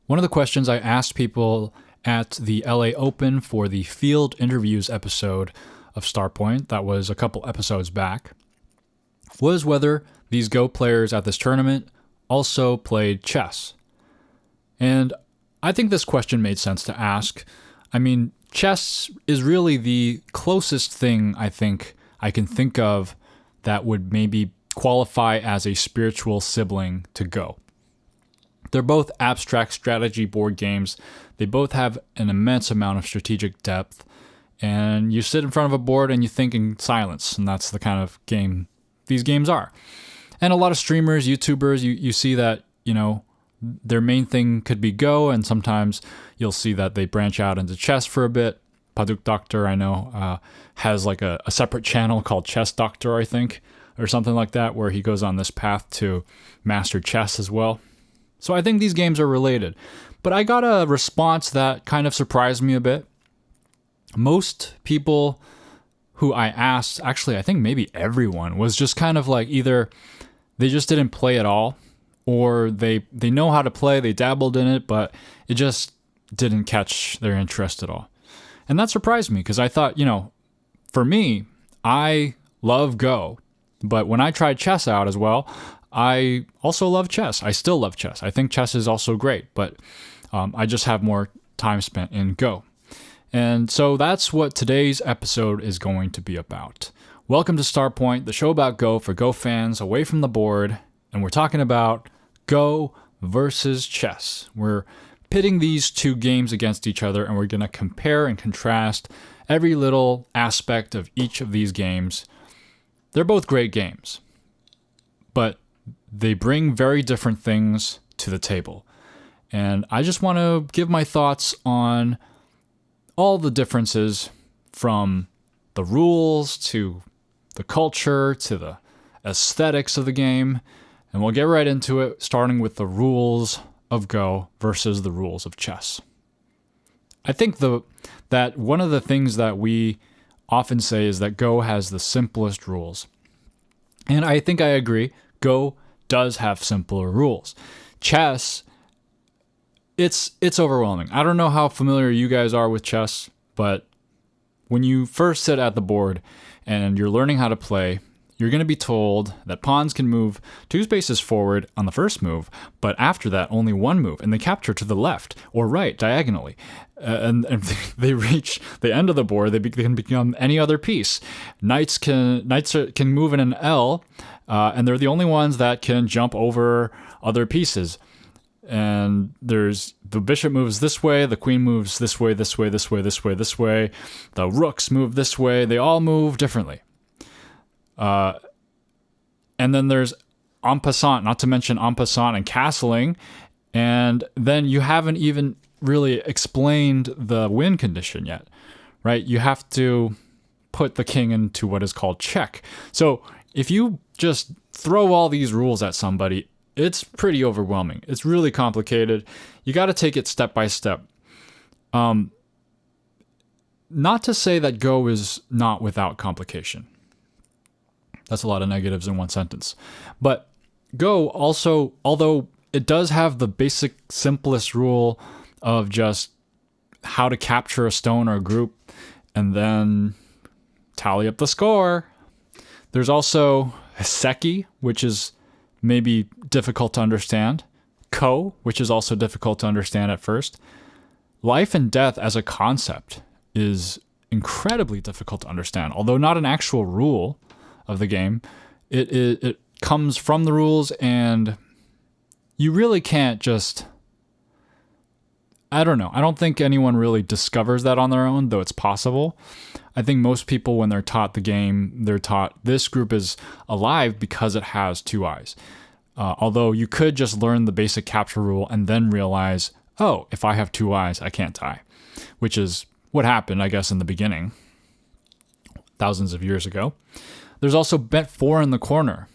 One of the questions I asked people at the LA Open for the field interviews episode of Starpoint, that was a couple episodes back, was whether these Go players at this tournament also played chess. And I think this question made sense to ask. I mean, chess is really the closest thing I think I can think of that would maybe qualify as a spiritual sibling to Go. They're both abstract strategy board games. They both have an immense amount of strategic depth. And you sit in front of a board and you think in silence. And that's the kind of game these games are. And a lot of streamers, YouTubers, you see that, their main thing could be Go. And sometimes you'll see that they branch out into chess for a bit. Paduk Doctor, I know, has like a separate channel called Chess Doctor, I think, or something like that, where he goes on this path to master chess as well. So I think these games are related. But I got a response that kind of surprised me a bit. Most people who I asked, actually I think maybe everyone, was just kind of like either they just didn't play at all, or they know how to play, they dabbled in it, but it just didn't catch their interest at all. And that surprised me because I thought, for me, I love Go. But when I tried chess out as well, I also love chess. I still love chess. I think chess is also great, but I just have more time spent in Go. And so that's what today's episode is going to be about. Welcome to Starpoint, the show about Go for Go fans away from the board. And we're talking about Go versus chess. We're pitting these two games against each other, and we're going to compare and contrast every little aspect of each of these games. They're both great games, but they bring very different things to the table. And I just want to give my thoughts on all the differences, from the rules to the culture to the aesthetics of the game. And we'll get right into it, starting with the rules of Go versus the rules of chess. I think that one of the things that we often say is that Go has the simplest rules. And I think I agree. Go does have simpler rules. Chess, it's overwhelming. I don't know how familiar you guys are with chess, but when you first sit at the board and you're learning how to play, you're going to be told that pawns can move 2 spaces forward on the first move, but after that, only 1 move, and they capture to the left or right diagonally. And they reach the end of the board, they can become any other piece. Knights can move in an L, and they're the only ones that can jump over other pieces. And there's the bishop moves this way, the queen moves this way, this way, this way, this way, this way. The rooks move this way. They all move differently. And then there's en passant, not to mention en passant and castling. And then you haven't even really explained the win condition yet, right? You have to put the king into what is called check. So if you just throw all these rules at somebody, it's pretty overwhelming. It's really complicated. You got to take it step by step. Not to say that Go is not without complication. That's a lot of negatives in one sentence. But Go also, although it does have the basic simplest rule of just how to capture a stone or a group and then tally up the score, there's also Seki, which is maybe difficult to understand. Ko, which is also difficult to understand at first. Life and death as a concept is incredibly difficult to understand, although not an actual rule of the game. It comes from the rules, and you really can't just, I don't know. I don't think anyone really discovers that on their own, though it's possible. I think most people, when they're taught the game, they're taught this group is alive because it has 2 eyes. Although you could just learn the basic capture rule and then realize, oh, if I have 2 eyes, I can't die. Which is what happened, I guess, in the beginning, thousands of years ago. There's also bent 4 in the corner.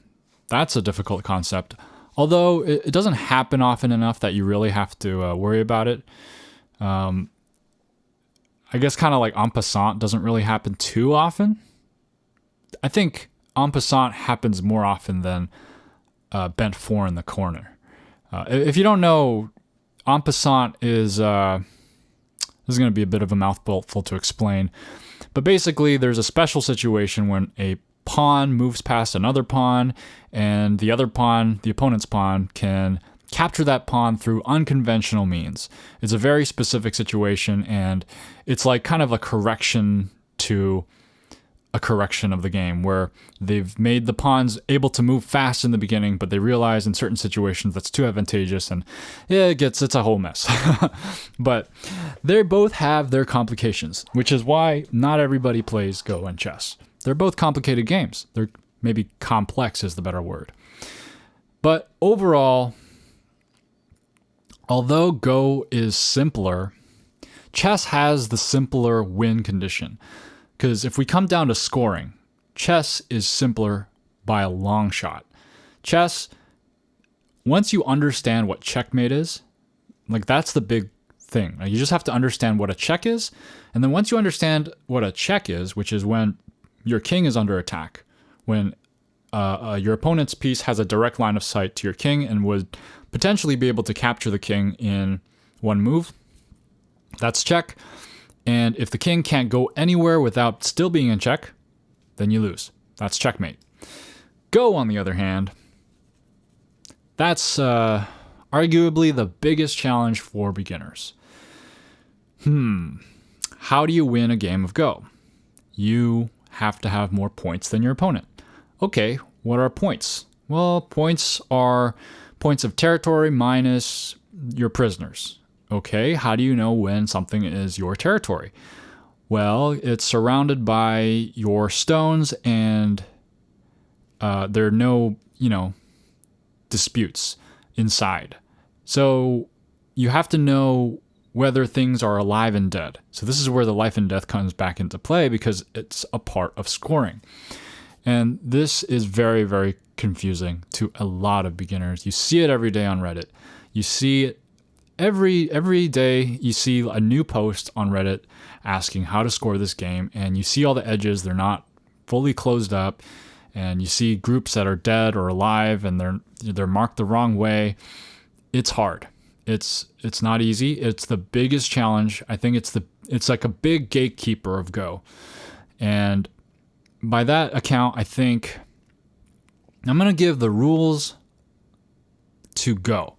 That's a difficult concept. Although it doesn't happen often enough that you really have to worry about it. I guess kind of like en passant doesn't really happen too often. I think en passant happens more often than bent 4 in the corner. If you don't know, En passant is, this is going to be a bit of a mouthful to explain. But basically, there's a special situation when a pawn moves past another pawn, and the other pawn, the opponent's pawn, can capture that pawn through unconventional means. It's a very specific situation, and it's like kind of a correction to a correction of the game, where they've made the pawns able to move fast in the beginning, but they realize in certain situations that's too advantageous, and it's a whole mess. But they both have their complications, which is why not everybody plays Go and chess. They're both complicated games. They're maybe complex is the better word. But overall, although Go is simpler, chess has the simpler win condition. Because if we come down to scoring, chess is simpler by a long shot. Chess, once you understand what checkmate is, like that's the big thing. You just have to understand what a check is. And then once you understand what a check is, which is when your king is under attack, when your opponent's piece has a direct line of sight to your king and would potentially be able to capture the king in one move, that's check. And if the king can't go anywhere without still being in check, then you lose. That's checkmate. Go, on the other hand, that's arguably the biggest challenge for beginners. How do you win a game of Go? You have to have more points than your opponent. Okay, what are points? Well, points are points of territory minus your prisoners. Okay, how do you know when something is your territory? Well, it's surrounded by your stones, and there are no, disputes inside. So you have to know whether things are alive and dead. So this is where the life and death comes back into play, because it's a part of scoring. And this is very, very confusing to a lot of beginners. You see it every day on Reddit. You see it every day. You see a new post on Reddit asking how to score this game, and you see all the edges. They're not fully closed up, and you see groups that are dead or alive, and they're marked the wrong way. It's hard. It's not easy. It's the biggest challenge. I think it's like a big gatekeeper of Go. And by that account, I think I'm going to give the rules to Go,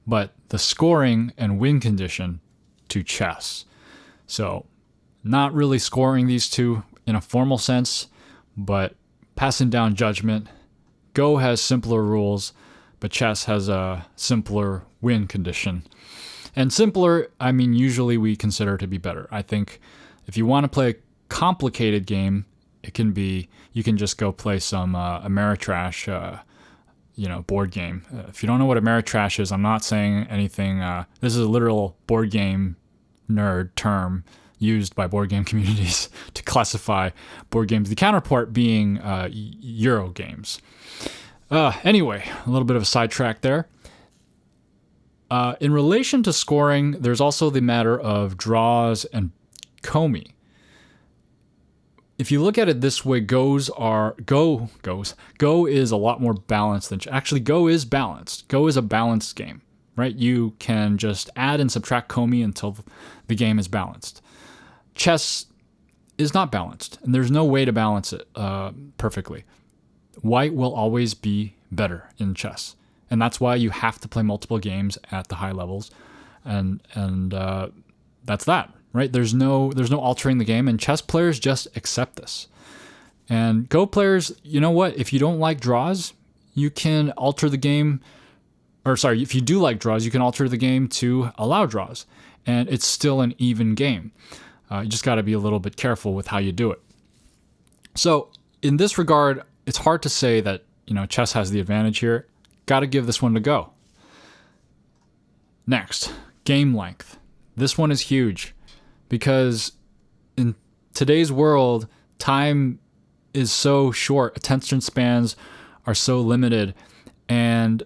but the scoring and win condition to chess. So not really scoring these two in a formal sense, but passing down judgment. Go has simpler rules, but chess has a simpler win condition. And simpler, I mean, usually we consider to be better. I think if you want to play a complicated game, it can be, you can just go play some Ameritrash, board game. If you don't know what Ameritrash is, I'm not saying anything. This is a literal board game nerd term used by board game communities to classify board games. The counterpart being Euro games. Anyway, a little bit of a sidetrack there. In relation to scoring, there's also the matter of draws and komi. If you look at it this way, Go is a lot more balanced than actually Go is balanced. Go is a balanced game, right? You can just add and subtract komi until the game is balanced. Chess is not balanced, and there's no way to balance it perfectly. White will always be better in chess, and that's why you have to play multiple games at the high levels, and that's that. Right? There's no altering the game, and chess players just accept this. And Go players, you know what? If you don't like draws, you can alter the game. If you do like draws, you can alter the game to allow draws, and it's still an even game. You just got to be a little bit careful with how you do it. So in this regard, it's hard to say that chess has the advantage here. Got to give this one to Go. Next, game length. This one is huge. Because in today's world, time is so short, attention spans are so limited, and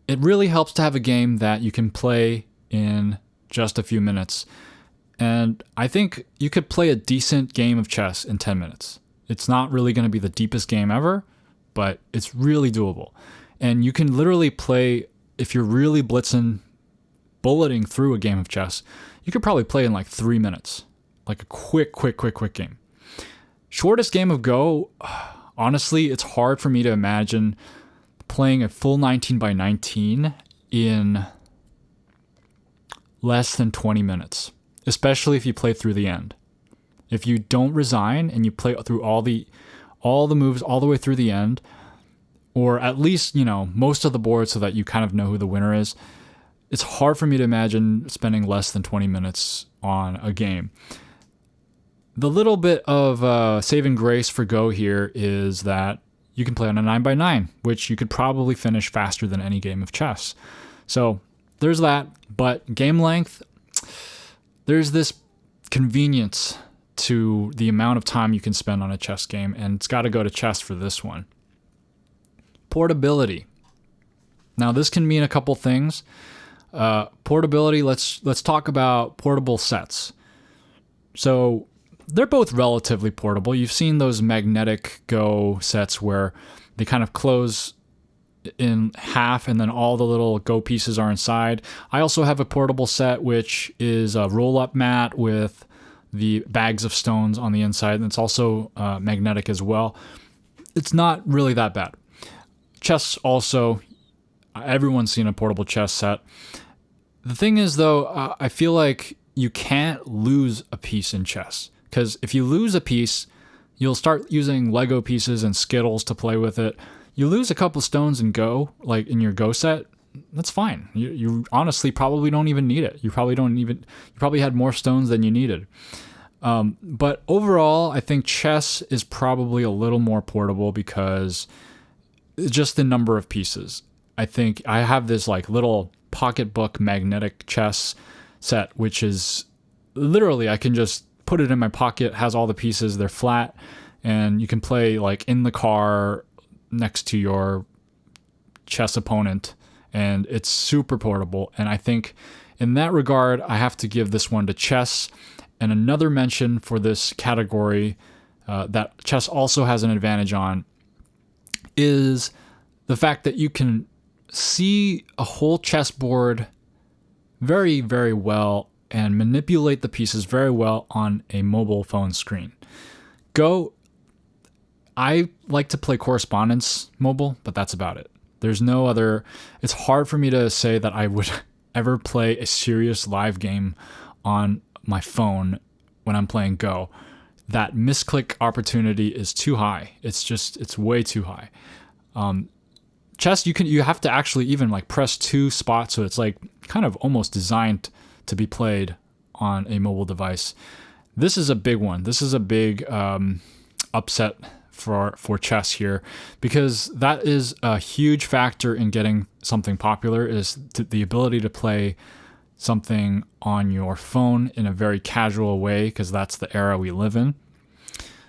it really helps to have a game that you can play in just a few minutes. And I think you could play a decent game of chess in 10 minutes. It's not really going to be the deepest game ever, but it's really doable. And you can literally play, if you're really blitzing bulleting through a game of chess, you could probably play in like 3 minutes. Like a quick game. Shortest game of Go, honestly, it's hard for me to imagine playing a full 19 by 19 in less than 20 minutes, especially if you play through the end. If you don't resign and you play through all the moves all the way through the end, or at least, most of the board so that you kind of know who the winner is, it's hard for me to imagine spending less than 20 minutes on a game. The little bit of saving grace for Go here is that you can play on a 9x9, which you could probably finish faster than any game of chess. So there's that, but game length, there's this convenience to the amount of time you can spend on a chess game, and it's got to go to chess for this one. Portability. Now this can mean a couple things. Portability, let's talk about portable sets. So they're both relatively portable. You've seen those magnetic Go sets where they kind of close in half and then all the little Go pieces are inside. I also have a portable set which is a roll-up mat with the bags of stones on the inside, and it's also magnetic as well. It's not really that bad. Chess also, everyone's seen a portable chess set. The thing is though, I feel like you can't lose a piece in chess. Because if you lose a piece, you'll start using Lego pieces and Skittles to play with it. You lose a couple stones in Go, like in your Go set, that's fine. You honestly probably don't even need it. You probably had more stones than you needed. But overall, I think chess is probably a little more portable because just the number of pieces. I think I have this like little pocketbook magnetic chess set, which is literally I can just put it in my pocket, has all the pieces, they're flat, and you can play like in the car next to your chess opponent, and it's super portable. And I think in that regard, I have to give this one to chess. And another mention for this category that chess also has an advantage on is the fact that you can see a whole chessboard very, very well and manipulate the pieces very well on a mobile phone screen. Go, I like to play correspondence mobile, but that's about it. There's no other, it's hard for me to say that I would ever play a serious live game on my phone when I'm playing Go. That misclick opportunity is too high. It's way too high. Chess, you have to actually even like press two spots, so it's like kind of almost designed to be played on a mobile device. This is a big one. This is a big upset for chess here, because that is a huge factor in getting something popular, is the ability to play something on your phone in a very casual way, because that's the era we live in.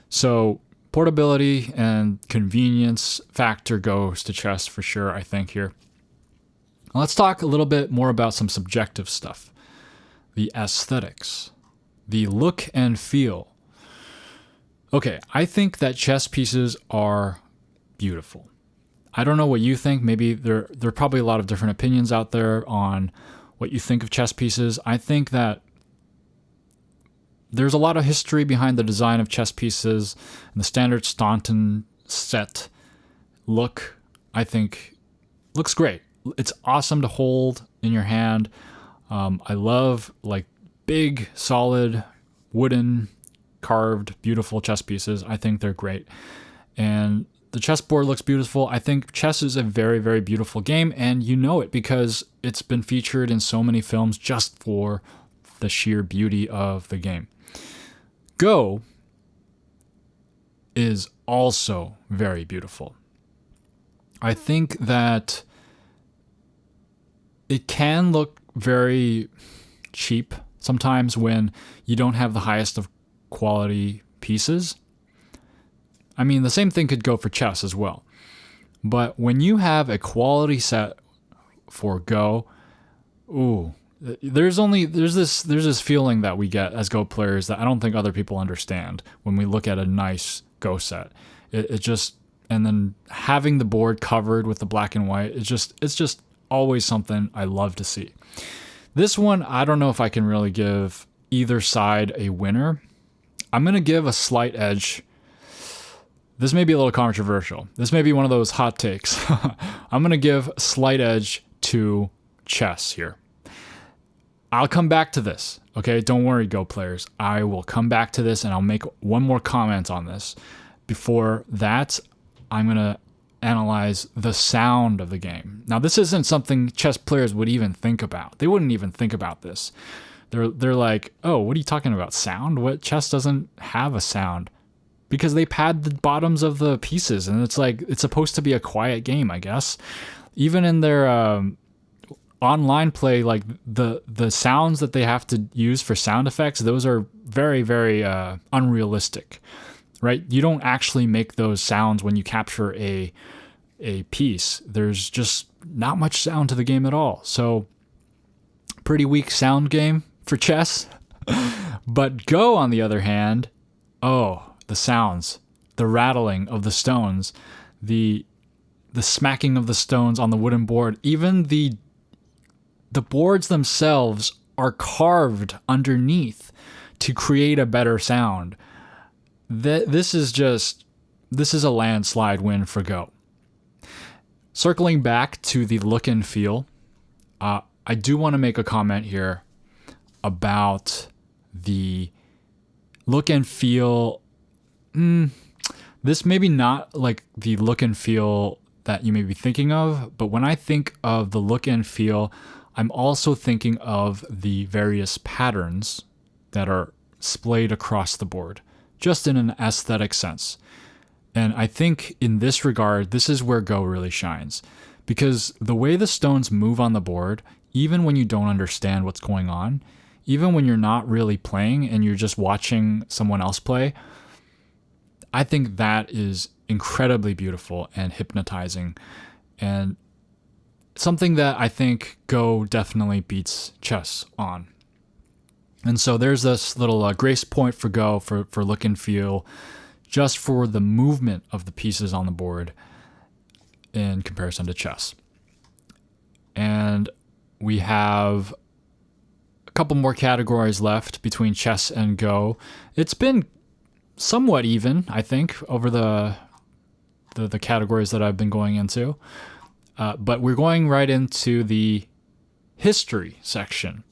So portability and convenience factor goes to chess for sure, I think, here. Let's talk a little bit more about some subjective stuff. The aesthetics, the look and feel. Okay, I think that chess pieces are beautiful. I don't know what you think. Maybe there are probably a lot of different opinions out there on what you think of chess pieces. I think that there's a lot of history behind the design of chess pieces, and the standard Staunton set look, I think, looks great. It's awesome to hold in your hand. I love like big, solid, wooden, carved, beautiful chess pieces. I think they're great. And the chessboard looks beautiful. I think chess is a very, very beautiful game, and you know it because it's been featured in so many films just for the sheer beauty of the game. Go is also very beautiful. I think that it can look very cheap sometimes when you don't have the highest of quality pieces. I mean, the same thing could go for chess as well. But when you have a quality set for Go, there's this feeling that we get as Go players that I don't think other people understand when we look at a nice Go set. It just, and then having the board covered with the black and white, it's just always something I love to see. This one, I don't know if I can really give either side a winner. I'm going to give a slight edge. This may be a little controversial. This may be one of those hot takes. I'm going to give a slight edge to chess here. I'll come back to this. Okay, don't worry, Go players. I will come back to this and I'll make one more comment on this. Before that, I'm going to analyze the sound of the game. Now, this isn't something chess players would even think about. They wouldn't even think about this. They're like, oh, what are you talking about? Sound? What? Chess doesn't have a sound. Because they pad the bottoms of the pieces, and it's like, it's supposed to be a quiet game, I guess. Even in their online play, like the sounds that they have to use for sound effects, those are very, very unrealistic, right? You don't actually make those sounds when you capture a piece. There's just not much sound to the game at all. So pretty weak sound game for chess. But Go, on the other hand, oh, the sounds, the rattling of the stones, the smacking of the stones on the wooden board, even the boards themselves are carved underneath to create a better sound. This is a landslide win for Go. Circling back to the look and feel, I do want to make a comment here about the look and feel. This maybe not like the look and feel that you may be thinking of, but when I think of the look and feel, I'm also thinking of the various patterns that are splayed across the board, just in an aesthetic sense. And I think in this regard, this is where Go really shines, because the way the stones move on the board, even when you don't understand what's going on, even when you're not really playing and you're just watching someone else play, I think that is incredibly beautiful and hypnotizing, and something that I think Go definitely beats chess on. And so there's this little grace point for Go for look and feel, just for the movement of the pieces on the board in comparison to chess. And we have a couple more categories left between chess and Go. It's been somewhat even, I think, over the categories that I've been going into. But we're going right into the history section.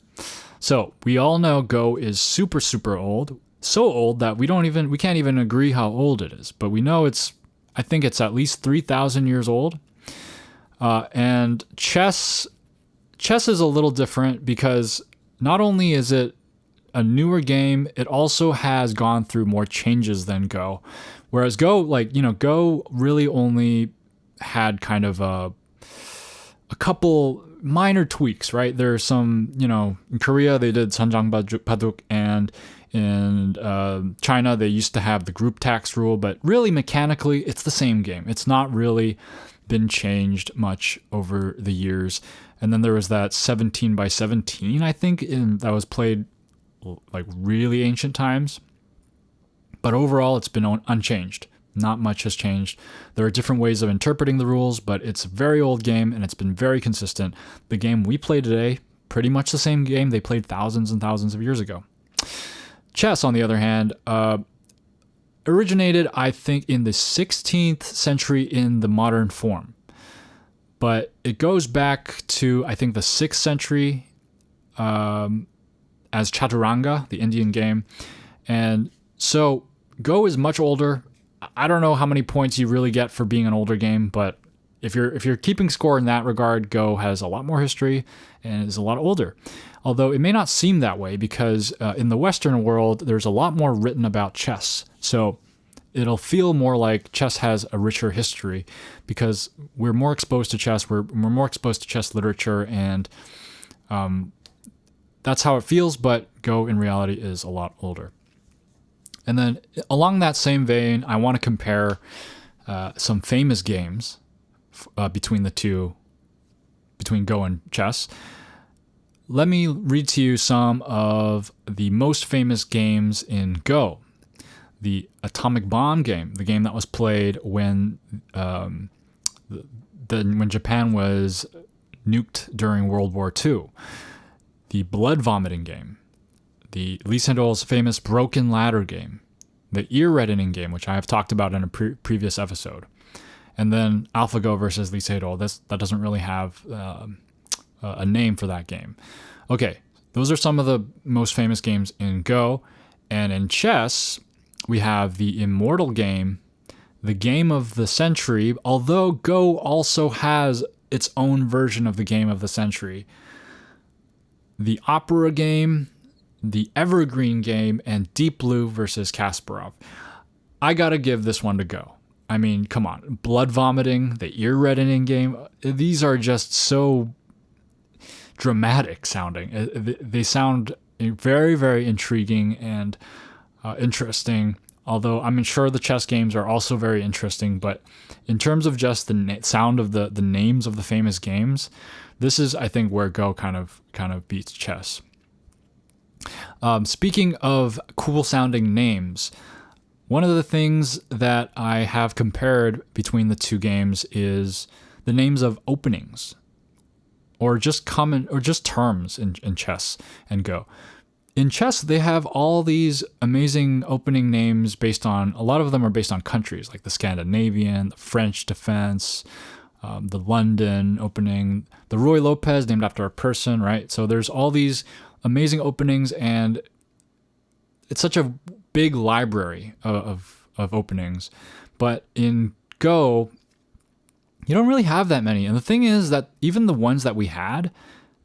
So we all know Go is super, super old. So old that we can't even agree how old it is. But we know I think it's at least 3,000 years old. And chess is a little different because not only is it a newer game, it also has gone through more changes than Go. Whereas Go, Go really only had kind of a couple minor tweaks, right? There's some, in Korea they did Sanjang Baduk, and in China they used to have the group tax rule, but really mechanically it's the same game. It's not really been changed much over the years. And then there was that 17 by 17, I think, that was played like really ancient times. But overall, it's been unchanged. Not much has changed. There are different ways of interpreting the rules, but it's a very old game and it's been very consistent. The game we play today, pretty much the same game they played thousands and thousands of years ago. Chess, on the other hand, originated, I think, in the 16th century in the modern form. But it goes back to, I think, the 6th century as Chaturanga, the Indian game. And so Go is much older. I don't know how many points you really get for being an older game, but if you're keeping score in that regard, Go has a lot more history and is a lot older. Although it may not seem that way because in the Western world, there's a lot more written about chess. So it'll feel more like chess has a richer history because we're more exposed to chess. We're more exposed to chess literature, and that's how it feels, but Go in reality is a lot older. And then along that same vein, I want to compare some famous games between the two, between Go and chess. Let me read to you some of the most famous games in Go. The atomic bomb game, the game that was played when when Japan was nuked during World War II. the blood vomiting game, the Lee Sedol's famous broken ladder game, the ear reddening game, which I have talked about in a previous episode, and then AlphaGo versus Lee Sedol. That doesn't really have a name for that game. Okay, those are some of the most famous games in Go. And in chess, we have the Immortal game, the game of the century, although Go also has its own version of the game of the century, the Opera game, the Evergreen game, and Deep Blue versus Kasparov. I gotta give this one to Go. I mean, come on. Blood vomiting, the ear reddening game, these are just so dramatic sounding. They sound very, very intriguing and interesting, although I'm sure the chess games are also very interesting. But in terms of just the sound of the names of the famous games, this is, I think, where Go kind of beats chess. Speaking of cool sounding names, one of the things that I have compared between the two games is the names of openings, or just terms in chess and Go. In chess, they have all these amazing opening names a lot of them are based on countries, like the Scandinavian, the French defense, the London opening, the Roy Lopez named after a person, right? So there's all these amazing openings, and it's such a big library of openings. But in Go, you don't really have that many. And the thing is that even the ones that we had,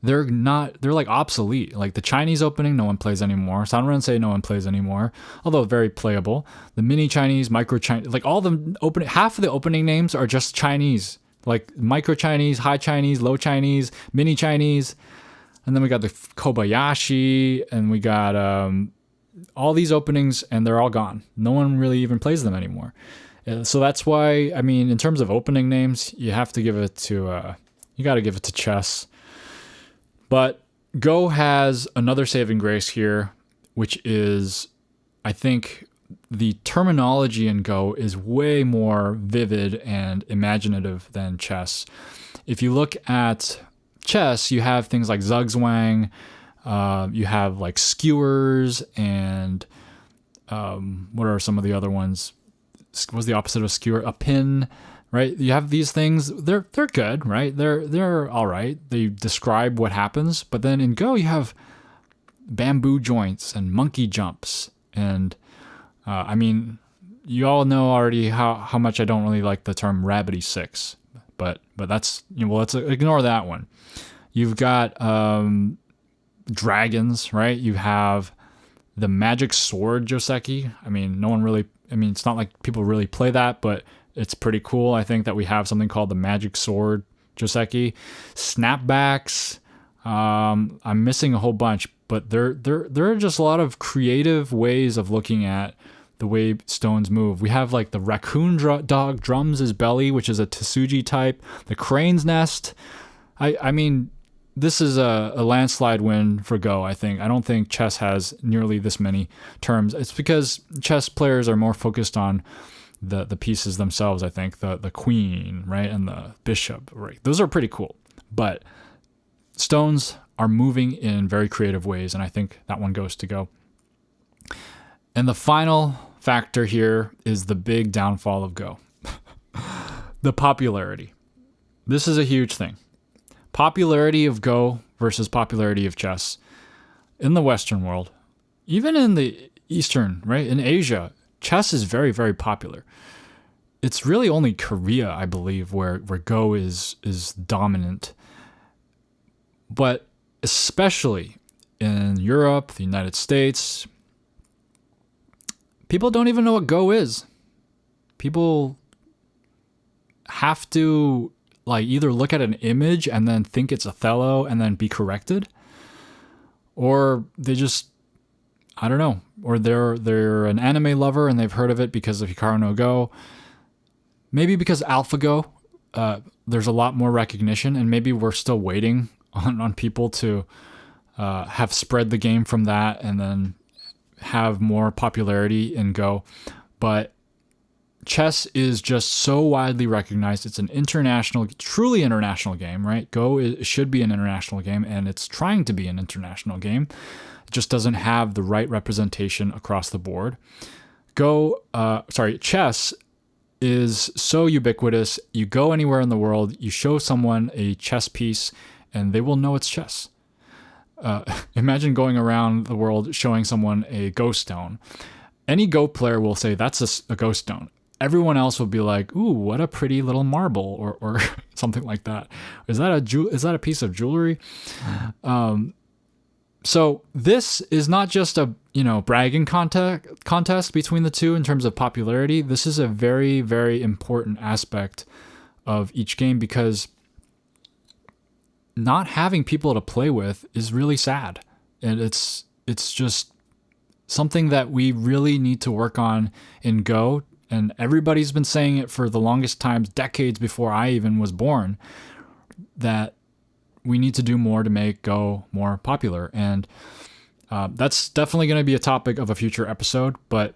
they're like obsolete. Like the Chinese opening, no one plays anymore. Sanren-sei, no one plays anymore, although very playable. The mini Chinese, micro Chinese, like half of the opening names are just Chinese, like micro Chinese, high Chinese, low Chinese, mini Chinese. And then we got the Kobayashi, and we got all these openings, and they're all gone. No one really even plays them anymore. So that's why, I mean, in terms of opening names, you have to give it to, you got to give it to chess. But Go has another saving grace here, which is, I think, the terminology in Go is way more vivid and imaginative than chess. If you look at chess, you have things like zugzwang, you have like skewers, and what are some of the other ones? What's the opposite of skewer? A pin, right? You have these things. They're good, right? They're all right. They describe what happens. But then in Go, you have bamboo joints and monkey jumps, and I mean, you all know already how much I don't really like the term rabbity six, but that's, well, let's ignore that one. You've got dragons, right? You have the magic sword joseki. I mean, it's not like people really play that, but it's pretty cool. I think that we have something called the magic sword joseki. Snapbacks. I'm missing a whole bunch, but there are just a lot of creative ways of looking at the way stones move. We have like the raccoon dog drums his belly, which is a Tsuji type. The crane's nest. I mean, this is a landslide win for Go, I think. I don't think chess has nearly this many terms. It's because chess players are more focused on the pieces themselves, I think. The queen, right, and the bishop, right? Those are pretty cool. But stones are moving in very creative ways, and I think that one goes to Go. And the final factor here is the big downfall of Go. The popularity. This is a huge thing. Popularity of Go versus popularity of chess in the Western world, even in the Eastern, right? In Asia, chess is very, very popular. It's really only Korea, I believe, where Go is dominant. But especially in Europe, the United States, people don't even know what Go is. People have to like either look at an image and then think it's Othello and then be corrected, or they just, I don't know, or they're an anime lover and they've heard of it because of Hikaru no Go. Maybe because AlphaGo, there's a lot more recognition, and maybe we're still waiting on people to have spread the game from that and then have more popularity in Go. But chess is just so widely recognized. It's an international, truly international game, right? Go should be an international game, and it's trying to be an international game. It just doesn't have the right representation across the board. Chess is so ubiquitous. You go anywhere in the world, you show someone a chess piece, and they will know it's chess. Imagine going around the world showing someone a Go stone. Any Go player will say that's a Go stone. Everyone else will be like, "Ooh, what a pretty little marble," or something like that. Is that a piece of jewelry? So this is not just a bragging contest between the two in terms of popularity. This is a very, very important aspect of each game, because not having people to play with is really sad, and it's just something that we really need to work on in Go. And everybody's been saying it for the longest times, decades before I even was born, that we need to do more to make Go more popular. And that's definitely going to be a topic of a future episode. But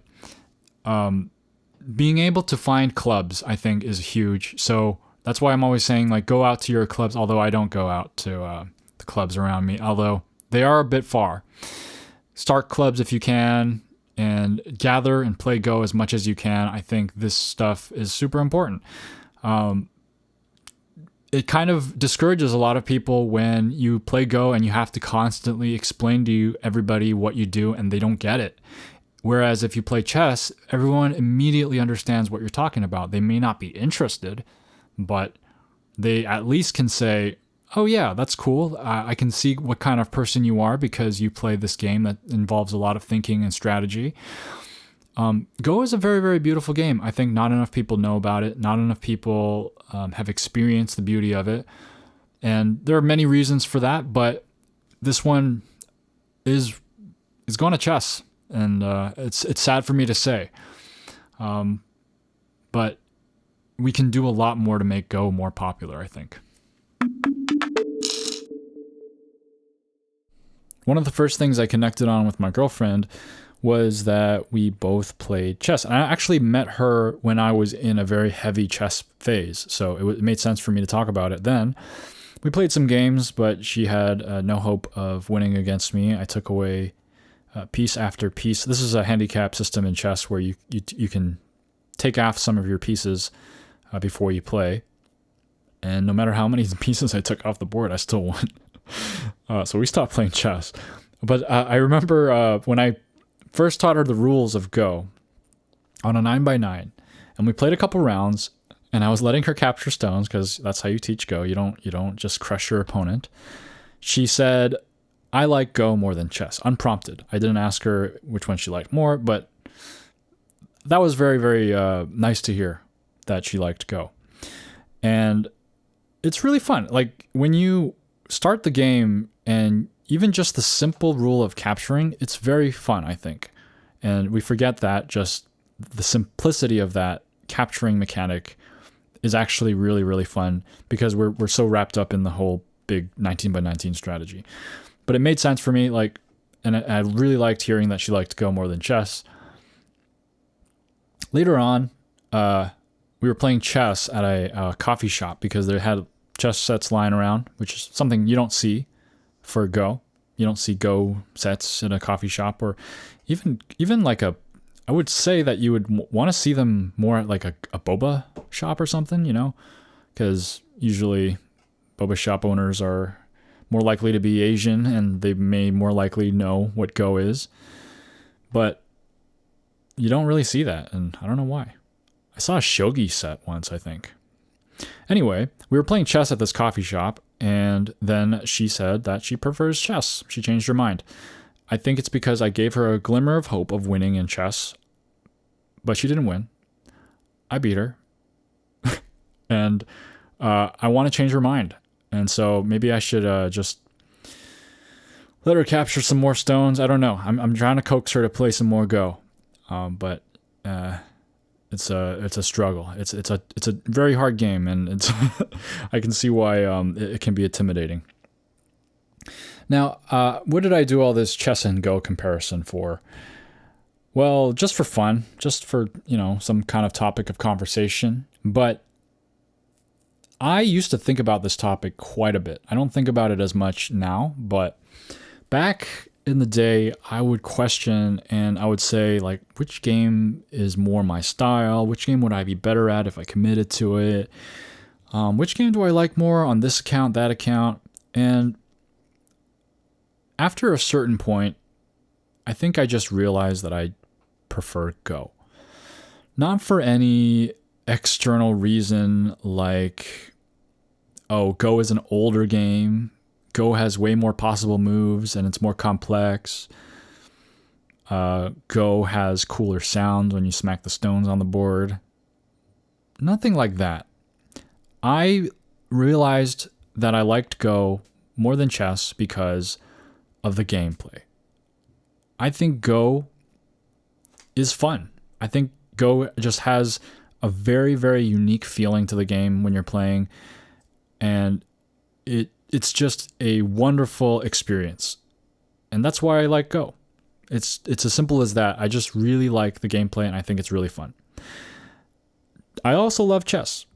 being able to find clubs, I think, is huge. So that's why I'm always saying, like, go out to your clubs, although I don't go out to the clubs around me, although they are a bit far. Start clubs if you can, and gather and play Go as much as you can. I think this stuff is super important. It kind of discourages a lot of people when you play Go and you have to constantly explain to everybody what you do and they don't get it. Whereas if you play chess, everyone immediately understands what you're talking about. They may not be interested, but they at least can say, "Oh yeah, that's cool. I can see what kind of person you are because you play this game that involves a lot of thinking and strategy." Go is a very, very beautiful game. I think not enough people know about it. Not enough people have experienced the beauty of it. And there are many reasons for that, but this one is going to chess. And it's sad for me to say. But we can do a lot more to make Go more popular, I think. One of the first things I connected on with my girlfriend was that we both played chess. And I actually met her when I was in a very heavy chess phase, so it made sense for me to talk about it then. We played some games, but she had no hope of winning against me. I took away piece after piece. This is a handicap system in chess where you can take off some of your pieces before you play. And no matter how many pieces I took off the board, I still won. So we stopped playing chess. But I remember when I first taught her the rules of Go on a 9x9, and we played a couple rounds, and I was letting her capture stones because that's how you teach Go. You don't just crush your opponent. She said, "I like Go more than chess," unprompted. I didn't ask her which one she liked more, but that was very, very nice to hear that she liked Go. And it's really fun. Like, when you start the game and even just the simple rule of capturing, it's very fun, I think. And we forget that just the simplicity of that capturing mechanic is actually really, really fun because we're so wrapped up in the whole big 19x19 strategy. But it made sense for me, and I really liked hearing that she liked Go more than chess. Later on, we were playing chess at a coffee shop because they had chess sets lying around, which is something you don't see for Go. You don't see Go sets in a coffee shop, or even like I would say that you would want to see them more at like a boba shop or something, because usually boba shop owners are more likely to be Asian and they may more likely know what Go is. But you don't really see that, and I don't know why. I saw a shogi set once, I think. Anyway, we were playing chess at this coffee shop, and then she said that she prefers chess. She changed her mind. I think it's because I gave her a glimmer of hope of winning in chess, but she didn't win. I beat her. And I want to change her mind. And so maybe I should just let her capture some more stones. I don't know. I'm trying to coax her to play some more Go. But it's a struggle. It's a very hard game, and it's I can see why it can be intimidating. Now, what did I do all this chess and Go comparison for? Well, I wanted to show you that Well, just for fun, just for, some kind of topic of conversation. But I used to think about this topic quite a bit. I don't think about it as much now, but back in the day, I would question and I would say, like, which game is more my style? Which game would I be better at if I committed to it? Which game do I like more on this account, that account? And after a certain point, I think I just realized that I prefer Go. Not for any external reason like, oh, Go is an older game. Go has way more possible moves and it's more complex. Go has cooler sounds when you smack the stones on the board. Nothing like that. I realized that I liked Go more than chess because of the gameplay. I think Go is fun. I think Go just has a very, very unique feeling to the game when you're playing, and it's just a wonderful experience. And that's why I like Go. It's as simple as that. I just really like the gameplay and I think it's really fun. I also love chess.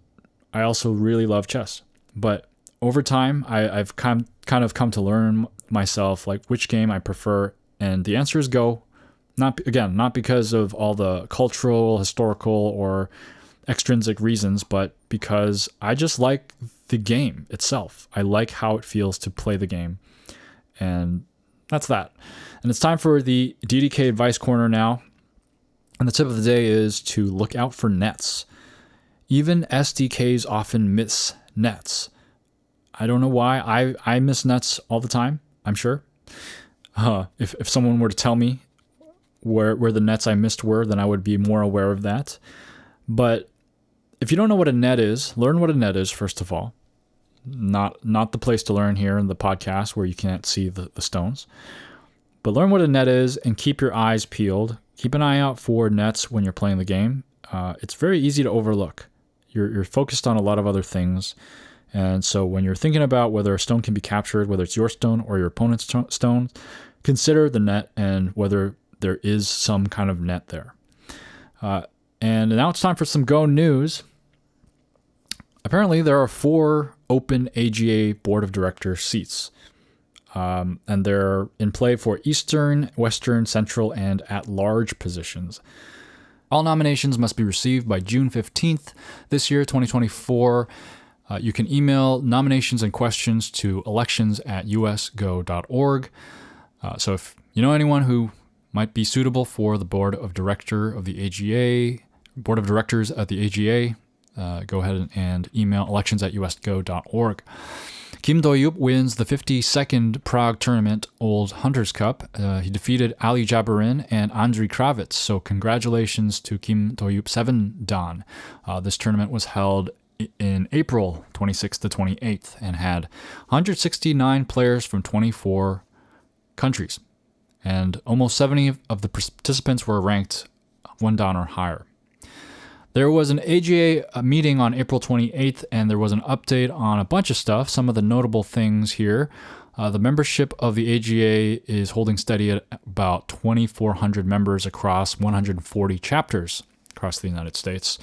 I also really love chess. But over time, I've kind of come to learn myself like which game I prefer, and the answer is Go. Not because of all the cultural, historical, or extrinsic reasons, but because I just like the game itself. I like how it feels to play the game. And that's that. And it's time for the DDK Advice Corner now. And the tip of the day is to look out for nets. Even SDKs often miss nets. I don't know why. I miss nets all the time, I'm sure. If someone were to tell me where the nets I missed were, then I would be more aware of that. But if you don't know what a net is, learn what a net is, first of all. Not the place to learn here in the podcast where you can't see the stones. But learn what a net is and keep your eyes peeled. Keep an eye out for nets when you're playing the game. It's very easy to overlook. You're focused on a lot of other things. And so when you're thinking about whether a stone can be captured, whether it's your stone or your opponent's stone, consider the net and whether there is some kind of net there. And now it's time for some Go news. Apparently, there are 4 open AGA Board of Directors seats. And they're in play for Eastern, Western, Central, and at-large positions. All nominations must be received by June 15th this year, 2024. You can email nominations and questions to elections@usgo.org. So if you know anyone who might be suitable for the Board of Directors at the AGA, go ahead and email elections@usgo.org. Kim Do-yup wins the 52nd Prague Tournament Old Hunters Cup. He defeated Ali Jabarin and Andrei Kravitz, so congratulations to Kim Do-yup 7 Dan. This tournament was held in April 26th to 28th and had 169 players from 24 countries. And almost 70 of the participants were ranked 1 Dan or higher. There was an AGA meeting on April 28th, and there was an update on a bunch of stuff. Some of the notable things here. The membership of the AGA is holding steady at about 2,400 members across 140 chapters across the United States.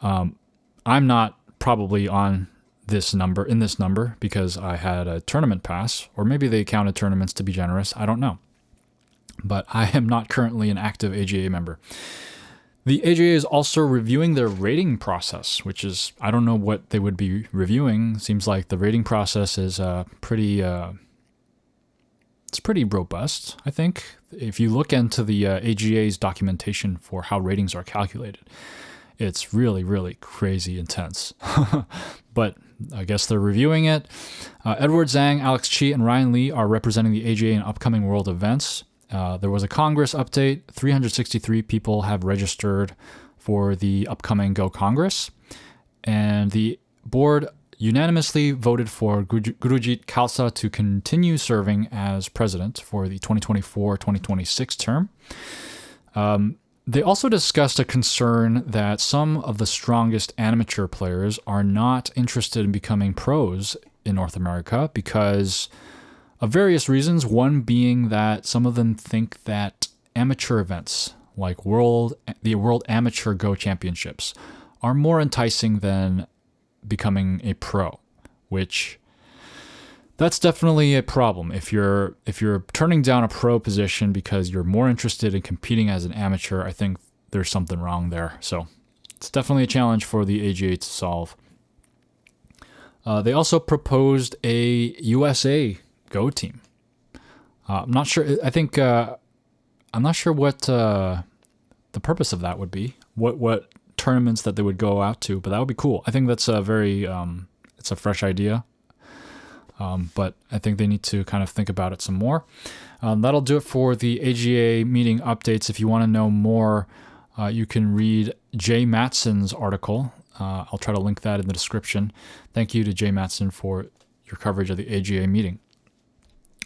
I'm not probably on this number because I had a tournament pass, or maybe they counted tournaments to be generous. I don't know. But I am not currently an active AGA member. The AGA is also reviewing their rating process, which is, I don't know what they would be reviewing. Seems like the rating process is pretty robust, I think. If you look into the AGA's documentation for how ratings are calculated, it's really, really crazy intense. But I guess they're reviewing it. Edward Zhang, Alex Chi, and Ryan Lee are representing the AGA in upcoming world events. There was a Congress update. 363 people have registered for the upcoming Go Congress. And the board unanimously voted for Gurujit Khalsa to continue serving as president for the 2024-2026 term. They also discussed a concern that some of the strongest amateur players are not interested in becoming pros in North America because of various reasons, one being that some of them think that amateur events like the World Amateur Go Championships, are more enticing than becoming a pro, which that's definitely a problem. If you're turning down a pro position because you're more interested in competing as an amateur, I think there's something wrong there. So it's definitely a challenge for the AGA to solve. They also proposed a USA Go team. I'm not sure. I'm not sure what the purpose of that would be. What tournaments that they would go out to, but that would be cool. I think that's a very it's a fresh idea. But I think they need to kind of think about it some more. That'll do it for the AGA meeting updates. If you want to know more, you can read Jay Matson's article. I'll try to link that in the description. Thank you to Jay Matson for your coverage of the AGA meeting.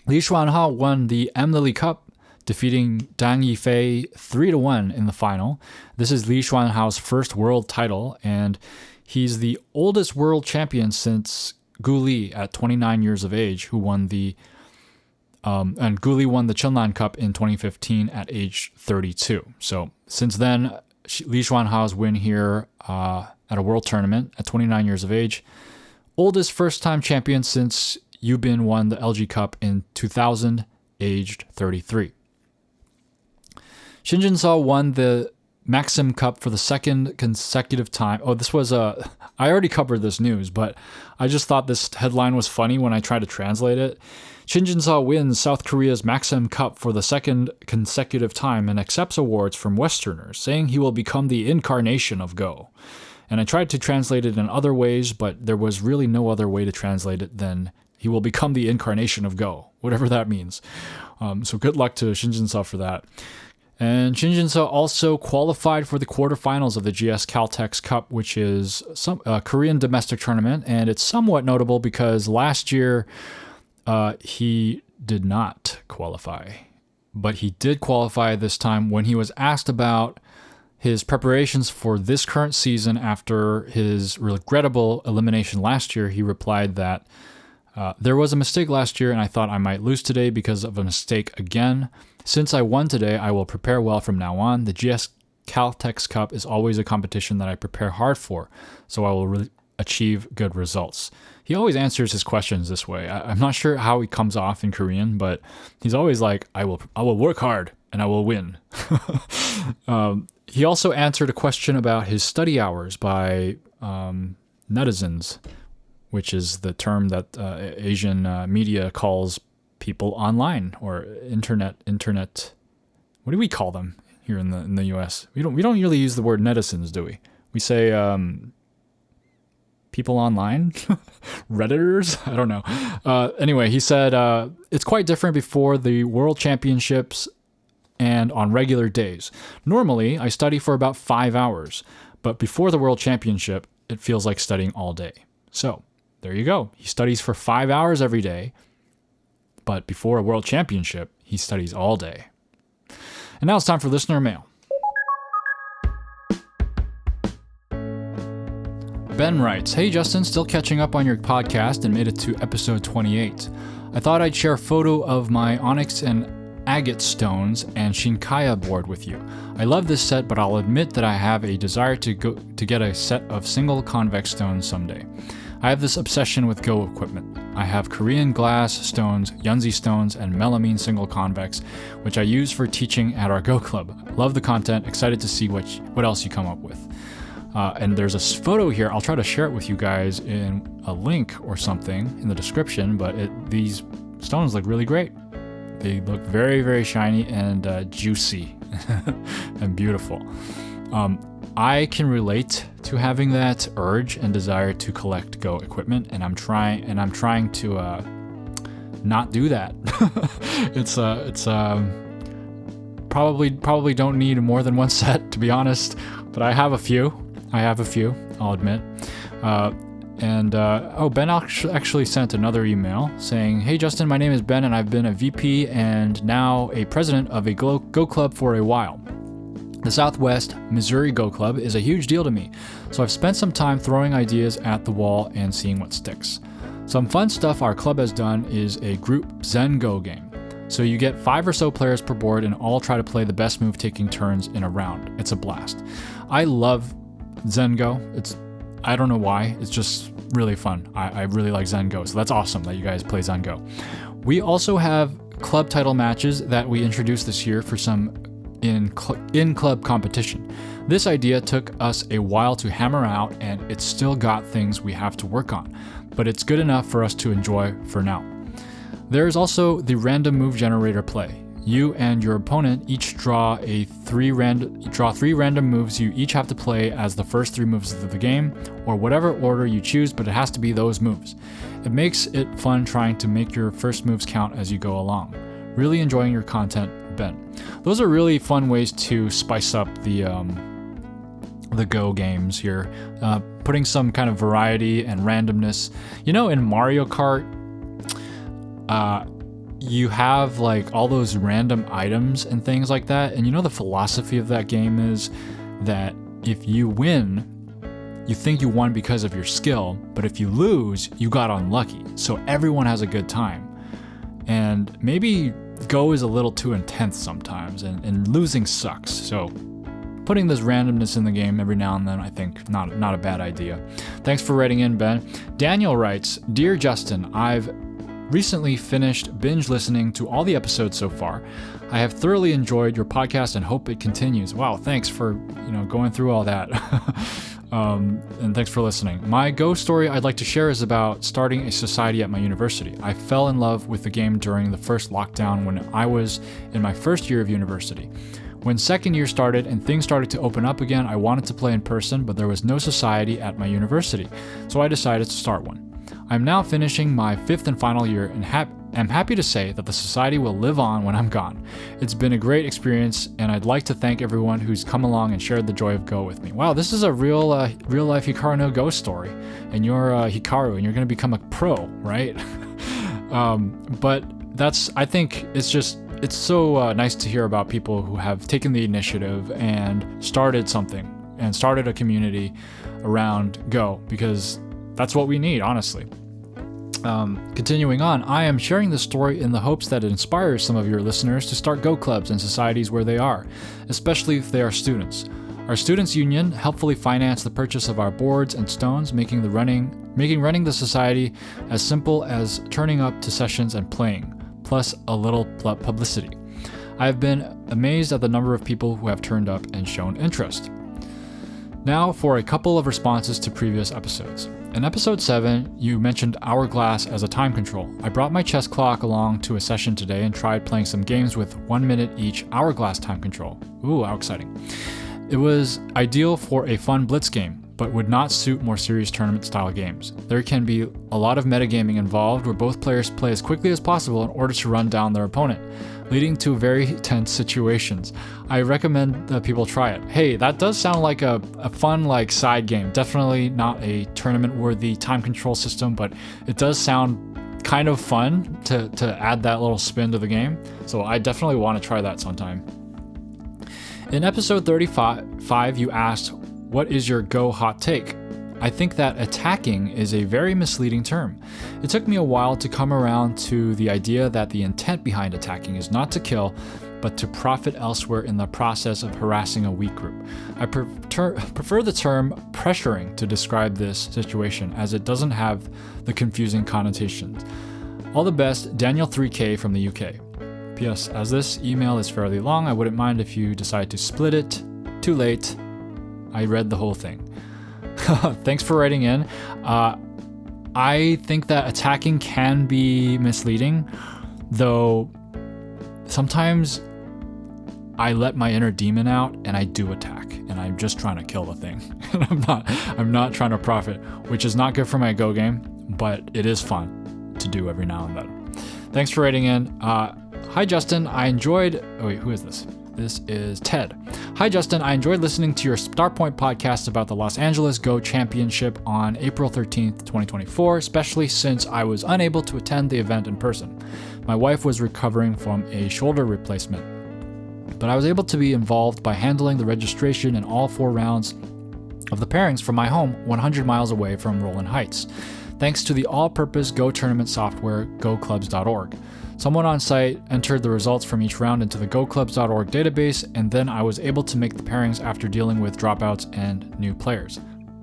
Li Xuanhao won the M. Lily Cup, defeating Dang Yifei 3-1 in the final. This is Li Xuanhao's first world title, and he's the oldest world champion since Gu Li at 29 years of age, who won and Gu Li won the Chenlan Cup in 2015 at age 32. So since then, Li Xuanhao's win here at a world tournament at 29 years of age. Oldest first-time champion since Yubin won the LG Cup in 2000, aged 33. Shin Jin-seo won the Maxim Cup for the second consecutive time. Oh, this was I already covered this news, but I just thought this headline was funny when I tried to translate it. Shin Jin-seo wins South Korea's Maxim Cup for the second consecutive time and accepts awards from Westerners, saying he will become the incarnation of Go. And I tried to translate it in other ways, but there was really no other way to translate it than he will become the incarnation of Go, whatever that means. So good luck to Shin Jin-seo for that. And Shin Jin-seo also qualified for the quarterfinals of the GS Caltex Cup, which is a Korean domestic tournament, and it's somewhat notable because last year he did not qualify. But he did qualify this time when he was asked about his preparations for this current season after his regrettable elimination last year. He replied that there was a mistake last year and I thought I might lose today because of a mistake again. Since I won today, I will prepare well from now on. The GS Caltex Cup is always a competition that I prepare hard for, so I will achieve good results. He always answers his questions this way. I'm not sure how he comes off in Korean, but he's always like, I will work hard and I will win. He also answered a question about his study hours by netizens, which is the term that Asian media calls people online or internet. What do we call them here in the U.S.? We don't really use the word netizens, do we? We say people online, Redditors. I don't know. Anyway, he said it's quite different before the World Championships and on regular days. Normally, I study for about 5 hours, but before the World Championship, it feels like studying all day. So there you go. He studies for 5 hours every day. But before a world championship, he studies all day. And now it's time for listener mail. Ben writes, "Hey Justin, still catching up on your podcast and made it to episode 28. I thought I'd share a photo of my onyx and agate stones and Shinkaya board with you. I love this set, but I'll admit that I have a desire to get a set of single convex stones someday. I have this obsession with Go equipment. I have Korean glass stones, Yunzi stones, and melamine single convex, which I use for teaching at our Go club. Love the content, excited to see what else you come up with." And there's a photo here. I'll try to share it with you guys in a link or something in the description, but these stones look really great. They look very, very shiny and juicy and beautiful. I can relate to having that urge and desire to collect Go equipment, and I'm trying to not do that. It's probably don't need more than one set, to be honest, but I have a few, I'll admit. Ben actually sent another email saying, "Hey Justin, my name is Ben and I've been a VP and now a president of a Go club for a while. The Southwest Missouri Go Club is a huge deal to me, so I've spent some time throwing ideas at the wall and seeing what sticks. Some fun stuff our club has done is a group Zen Go game. So you get 5 or so players per board and all try to play the best move taking turns in a round. It's a blast. I love Zen-Go. I don't know why, it's just really fun. I really like Zen-Go, so that's awesome that you guys play Zen-Go. We also have club title matches that we introduced this year for some in-club competition. This idea took us a while to hammer out, and it's still got things we have to work on, but it's good enough for us to enjoy for now. There is also the random move generator play. You and your opponent each draw 3 random moves you each have to play as the first 3 moves of the game, or whatever order you choose, but it has to be those moves. It makes it fun trying to make your first moves count as you go along. Really enjoying your content, Ben. Those are really fun ways to spice up the Go games here, putting some kind of variety and randomness. You know, in Mario Kart, you have like all those random items and things like that, and you know the philosophy of that game is that if you win, you think you won because of your skill, but if you lose, you got unlucky. So everyone has a good time. And maybe Go is a little too intense sometimes, and losing sucks. So putting this randomness in the game every now and then, I think not a bad idea. Thanks for writing in, Ben. Daniel writes, Dear Justin, I've recently finished binge listening to all the episodes so far. I have thoroughly enjoyed your podcast and hope it continues. Wow, thanks for going through all that. And thanks for listening. My Go story I'd like to share is about starting a society at my university. I fell in love with the game during the first lockdown when I was in my first year of university. When second year started and things started to open up again, I wanted to play in person, but there was no society at my university, so I decided to start one. I'm now finishing my 5th and final year and am happy to say that the society will live on when I'm gone. It's been a great experience, and I'd like to thank everyone who's come along and shared the joy of Go with me. Wow, this is a real life Hikaru no Go story, and you're Hikaru, and you're going to become a pro, right? But I think it's so nice to hear about people who have taken the initiative and started something and started a community around Go, because that's what we need, honestly. Continuing on, I am sharing this story in the hopes that it inspires some of your listeners to start Go clubs and societies where they are, especially if they are students. Our students' union helpfully financed the purchase of our boards and stones, making running the society as simple as turning up to sessions and playing, plus a little publicity. I have been amazed at the number of people who have turned up and shown interest. Now for a couple of responses to previous episodes. In episode 7, you mentioned Hourglass as a time control. I brought my chess clock along to a session today and tried playing some games with 1 minute each Hourglass time control. Ooh, how exciting. It was ideal for a fun blitz game, but would not suit more serious tournament style games. There can be a lot of metagaming involved where both players play as quickly as possible in order to run down their opponent, leading to very tense situations. I recommend that people try it. Hey, that does sound like a fun side game. Definitely not a tournament-worthy time control system, but it does sound kind of fun to add that little spin to the game. So I definitely want to try that sometime. In episode 35, you asked, what is your Go hot take? I think that attacking is a very misleading term. It took me a while to come around to the idea that the intent behind attacking is not to kill, but to profit elsewhere in the process of harassing a weak group. I prefer the term pressuring to describe this situation, as it doesn't have the confusing connotations. All the best, Daniel 3K from the UK. P.S. As this email is fairly long, I wouldn't mind if you decide to split it. Too late. I read the whole thing. Thanks for writing in. I think that attacking can be misleading, though sometimes I let my inner demon out and I do attack, and I'm just trying to kill the thing. I'm not trying to profit, which is not good for my Go game, but it is fun to do every now and then. Thanks for writing in. Hi Justin, I enjoyed... Oh wait, who is this? This is Ted. Hi Justin, I enjoyed listening to your Starpoint podcast about the Los Angeles Go Championship on April 13th, 2024, especially since I was unable to attend the event in person. My wife was recovering from a shoulder replacement, but I was able to be involved by handling the registration in all 4 rounds of the pairings from my home 100 miles away from Rowland Heights. thanks to the all-purpose Go tournament software, goclubs.org. Someone on site entered the results from each round into the goclubs.org database, and then I was able to make the pairings after dealing with dropouts and new players.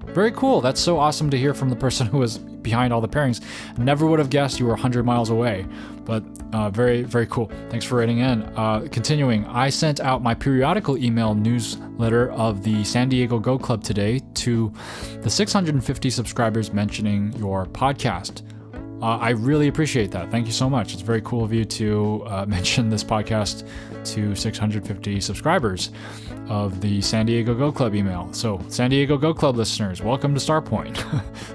Very cool. That's so awesome to hear from the person who was behind all the pairings. Never would have guessed you were 100 miles away, but very, very cool. Thanks for writing in. Continuing, I sent out my periodical email newsletter of the San Diego Go Club today to the 650 subscribers mentioning your podcast. I really appreciate that. Thank you so much. It's very cool of you to mention this podcast to 650 subscribers of the San Diego Go Club email. So, San Diego Go Club listeners, welcome to Starpoint.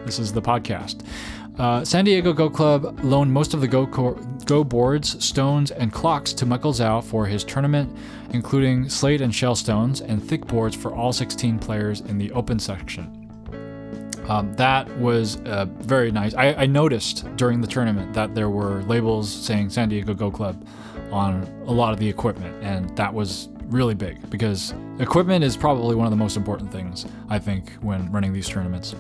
This is the podcast. San Diego Go Club loaned most of the Go boards, stones, and clocks to Michael Zhao for his tournament, including slate and shell stones and thick boards for all 16 players in the open section. That was very nice. I noticed during the tournament that there were labels saying San Diego Go Club on a lot of the equipment, and that was really big because equipment is probably one of the most important things, I think, when running these tournaments.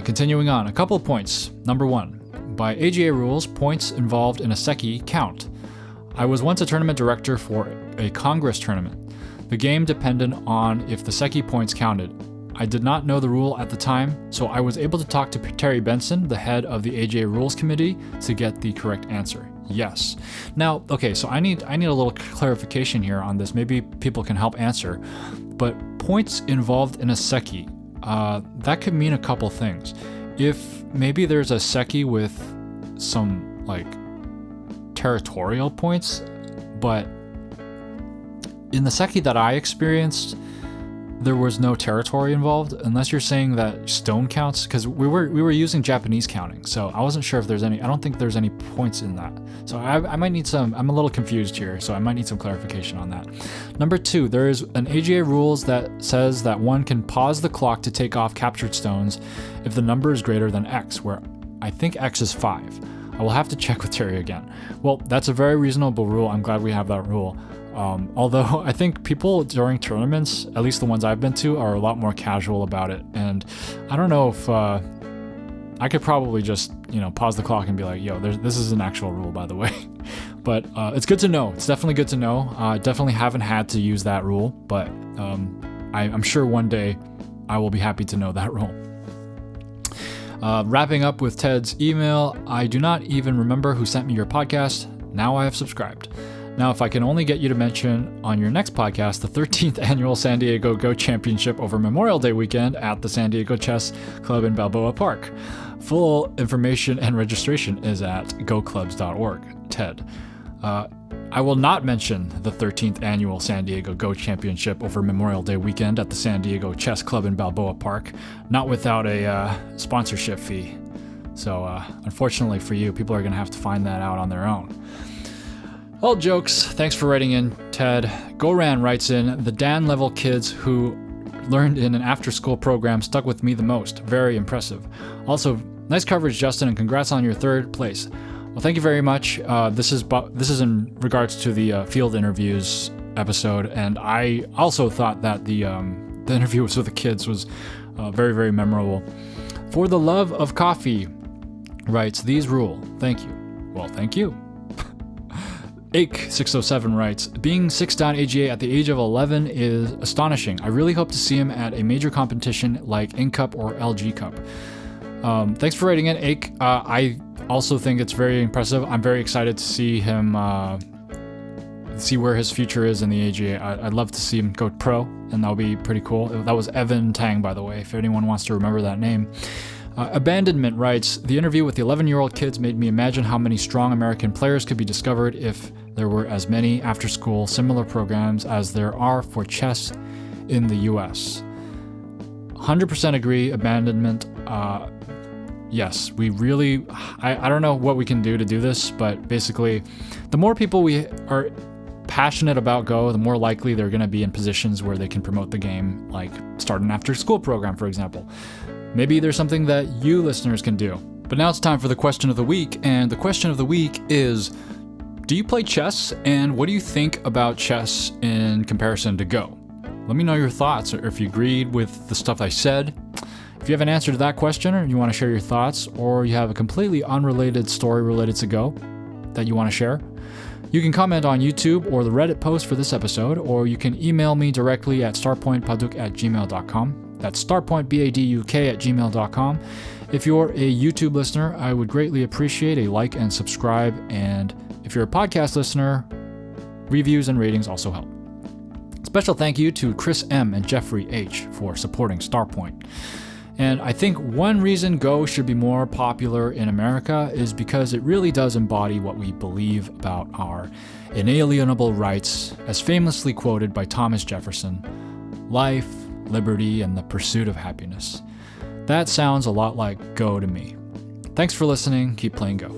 Continuing on, a couple of points. Number 1, by AGA rules, points involved in a Seki count. I was once a tournament director for a Congress tournament. The game depended on if the Seki points counted. I did not know the rule at the time, so I was able to talk to Terry Benson, the head of the AGA Rules Committee, to get the correct answer. Yes. Now, okay, so I need a little clarification here on this. Maybe people can help answer. But points involved in a Seki, that could mean a couple things. If maybe there's a Seki with some, like, territorial points, but in the Seki that I experienced, there was no territory involved, unless you're saying that stone counts, because we were using Japanese counting, so I wasn't sure if there's any. I don't think there's any points in that, so I might need some. I'm a little confused here, so I might need some clarification on that. Number 2, there is an AGA rules that says that one can pause the clock to take off captured stones if the number is greater than X, where I think X is 5. I will have to check with Terry again. Well, that's a very reasonable rule. I'm glad we have that rule. Although I think people during tournaments, at least the ones I've been to, are a lot more casual about it. And I don't know if I could probably just, pause the clock and be like, yo, this is an actual rule, by the way. But it's good to know. It's definitely good to know. I definitely haven't had to use that rule, but I'm sure one day I will be happy to know that rule. Wrapping up with Ted's email, I do not even remember who sent me your podcast. Now I have subscribed. Now, if I can only get you to mention on your next podcast the 13th annual San Diego Go Championship over Memorial Day weekend at the San Diego Chess Club in Balboa Park. Full information and registration is at goclubs.org. Ted. I will not mention the 13th annual San Diego Go Championship over Memorial Day weekend at the San Diego Chess Club in Balboa Park, not without a sponsorship fee. So, unfortunately for you, people are going to have to find that out on their own. All jokes, thanks for writing in, Ted. Goran writes in, the Dan level kids who learned in an after-school program stuck with me the most. Very impressive. Also, nice coverage, Justin, and congrats on your 3rd place. Well, thank you very much. This is in regards to the field interviews episode, and I also thought that the interview with the kids was very, very memorable. For the love of coffee, writes, these rule. Thank you. Well, thank you. Ake607 writes, being 6-down AGA at the age of 11 is astonishing. I really hope to see him at a major competition like INCUP or LG Cup. Thanks for writing in, Ake. I also think it's very impressive. I'm very excited to see him, see where his future is in the AGA. I'd love to see him go pro, and that'll be pretty cool. That was Evan Tang, by the way, if anyone wants to remember that name. Abandonment writes, the interview with the 11-year-old kids made me imagine how many strong American players could be discovered if there were as many after-school similar programs as there are for chess in the U.S. 100% agree, Abandonment. Yes, we really, I don't know what we can do to do this, but basically, the more people we are passionate about Go, the more likely they're going to be in positions where they can promote the game, like start an after-school program, for example. Maybe there's something that you listeners can do. But now it's time for the question of the week, and the question of the week is, do you play chess, and what do you think about chess in comparison to Go? Let me know your thoughts, or if you agreed with the stuff I said. If you have an answer to that question, or you want to share your thoughts, or you have a completely unrelated story related to Go that you want to share, you can comment on YouTube or the Reddit post for this episode, or you can email me directly at starpointpaduk@gmail.com. That's starpointbaduk@gmail.com. If you're a YouTube listener, I would greatly appreciate a like and subscribe, and if you're a podcast listener, reviews and ratings also help. Special thank you to Chris M. and Jeffrey H. for supporting Starpoint. And I think one reason Go should be more popular in America is because it really does embody what we believe about our inalienable rights, as famously quoted by Thomas Jefferson: life, liberty, and the pursuit of happiness. That sounds a lot like Go to me. Thanks for listening. Keep playing Go.